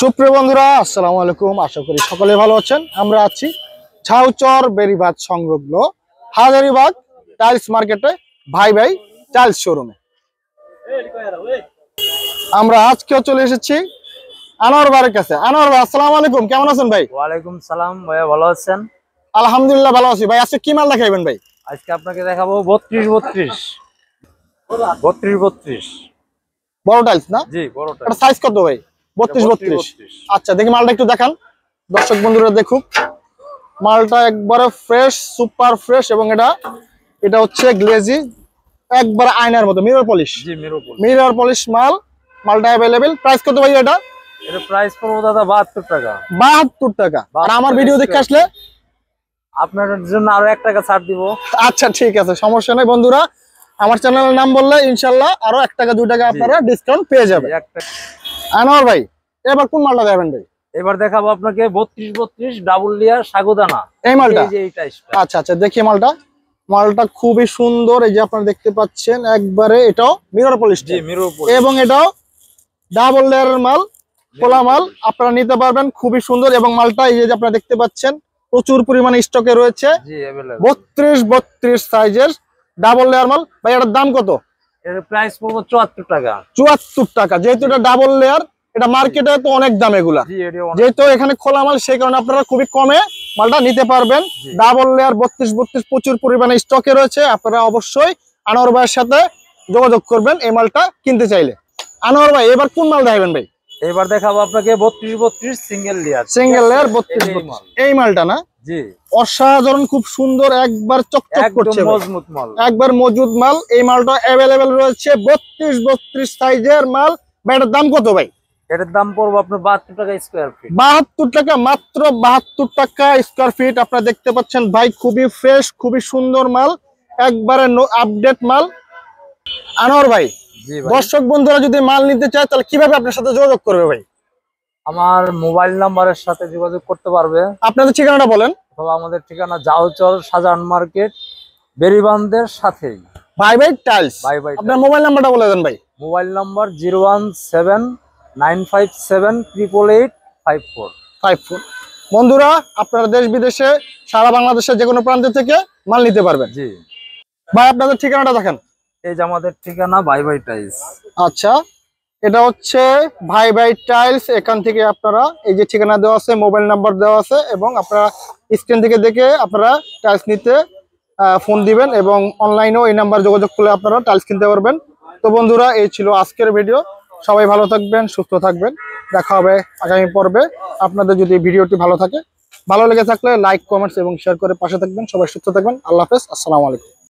সুপ্রিয় বন্ধুরা, আসসালামু আলাইকুম। আশা করি সকলে ভালো আছেন। আমরা আছি ঝাউচর বেরিবাদ সংলগ্ন হাজারীবাগ টাইলস মার্কেটে ভাই ভাই টাইলস শোরুমে। আমরা আজকেও চলে এসেছি আনোয়ার ভাইয়ের কাছে। আনোয়ার ভাই, আসসালামু আলাইকুম, কেমন আছেন ভাই? ওয়ালাইকুম সালাম ভাইয়া, ভালো আছেন? আলহামদুলিল্লাহ ভালো আছি ভাই। আজকে কি মাল দেখাইবেন ভাই? আজকে আপনাকে দেখাবো 32 32 বড় টাইলস না? জি, বড়টা। এটা সাইজ কত ভাই? 32 আচ্ছা, দেখি মালটা একটু দেখান, দর্শক বন্ধুরা দেখুক। মালটা একবারে ফ্রেশ, সুপার ফ্রেশ, এবং এটা হচ্ছে গ্লেজি, একবারে আয়নার মতো মিরর পলিশ। জি, মিরর পলিশ মালটা অ্যাভেলেবেল। প্রাইস কত ভাই এটা? এটা প্রাইস পড়বে দাদা 72 টাকা। 72 টাকা। আর আমার ভিডিও দেখে আসলে আপনার জন্য আরো 1 টাকা ছাড় দিব। আচ্ছা ঠিক আছে, সমস্যা নেই বন্ধুরা। আমার চ্যানেলের নাম বললে ইনশাআল্লাহ আরো 1 টাকা 2 টাকা আপনারা ডিসকাউন্ট পেয়ে যাবেন। আনোয়ার ভাই, এবার কোন মালটা দেবেন ভাই? এবার দেখাবো আপনাকে 32 ডাবল লেয়ার সাগুদানা এই মালটা। এই টাইপটা। আচ্ছা আচ্ছা, দেখি মালটা খুবই সুন্দর। এই যে আপনারা দেখতে পাচ্ছেন, একবারে এটাও মিরর পলিশ। জি, মিরর পলিশ, এবং এটাও ডাবল লেয়ারের মাল, খোলা মাল আপনারা নিতে পারবেন, খুবই সুন্দর। এবং মালটা এই যে আপনারা দেখতে পাচ্ছেন প্রচুর পরিমাণে স্টকে রয়েছে। জি, अवेलेबल 32 সাইজের ডাবল লেয়ার মাল। ভাই এটার দাম কত? এর প্রাইস পড়বে 74 টাকা। 74 টাকা। যেহেতু এটা ডাবল লেয়ার, এটা মার্কেটে তো অনেক দাম এগুলা। যেহেতু এখানে খোলা মাল, সেই কারণে আপনারা খুবই কমে মালটা নিতে পারবেন। ডাবল লেয়ার 32 প্রচুর পরিমাণে স্টকে রয়েছে। আপনারা অবশ্যই আনোয়ার ভাইয়ের সাথে যোগাযোগ করবেন এই মালটা কিনতে চাইলে। আনোয়ার ভাই, এবার কোন মাল দেখাবেন ভাই? এবার দেখাবো আপনাকে 32 সিঙ্গেল লেয়ার। সিঙ্গেল লেয়ার 32 এই মালটা না? জি, অসাধারণ, খুব সুন্দর, একবার চকচক করছে, মজবুত মাল, একবার মজবুত মাল। এই মালটা অ্যাভেলেবেল রয়েছে 32 সাইজের মাল। ভাই এটার দাম কত ভাই? এটার দাম পড়বে আপনার 72 টাকা স্কয়ার ফিট। 72 টাকা, মাত্র 72 টাকা স্কয়ার ফিট। আপনারা দেখতে পাচ্ছেন ভাই, খুবই ফ্রেশ, খুবই সুন্দর মাল, একবারে আপডেট মাল। আনোয়ার ভাই, দর্শক বন্ধুরা যদি মাল নিতে চায় তাহলে কিভাবে আপনার সাথে যোগাযোগ করবে ভাই? আমার মোবাইল নাম্বারের সাথে যোগাযোগ করতে পারবে। আপনাদের ঠিকানাটা বলেন। অথবা আমাদের ঠিকানা ঝাউচর শাহজাহান মার্কেট, বেরিবান্ধের সাথেই ভাই ভাই টাইলস। আপনার মোবাইল নাম্বারটা বলে দেন ভাই। Mobile number 0179578885454। বন্ধুরা, আপনারা দেশ বিদেশে, সারা বাংলাদেশের যে কোনো প্রান্ত থেকে মাল নিতে পারবেন। জি ভাই, আপনাদের ঠিকানাটা দেখেন। এই যে আমাদের ঠিকানা ভাই ভাই টাইলস। আচ্ছা, এটা হচ্ছে ভাই ভাই টাইলস। এখান থেকে আপনারা এই যে ঠিকানা দেওয়া আছে, মোবাইল নাম্বার দেওয়া আছে, এবং আপনারা স্ক্রিন থেকে দেখে আপনারা টাইলস নিতে ফোন দিবেন, এবং অনলাইনেও এই নাম্বার যোগাযোগ করলে আপনারা টাইলস কিনতে পারবেন। তো বন্ধুরা, এই ছিল আজকের ভিডিও। সবাই ভালো থাকবেন, সুস্থ থাকবেন। দেখা হবে আগামী পর্বে। আপনাদের যদি ভিডিওটি ভালো লেগে থাকলে লাইক, কমেন্টস এবং শেয়ার করে পাশে থাকবেন। সবাই সুস্থ থাকবেন। আল্লাহ হাফেজ, আসসালামু আলাইকুম।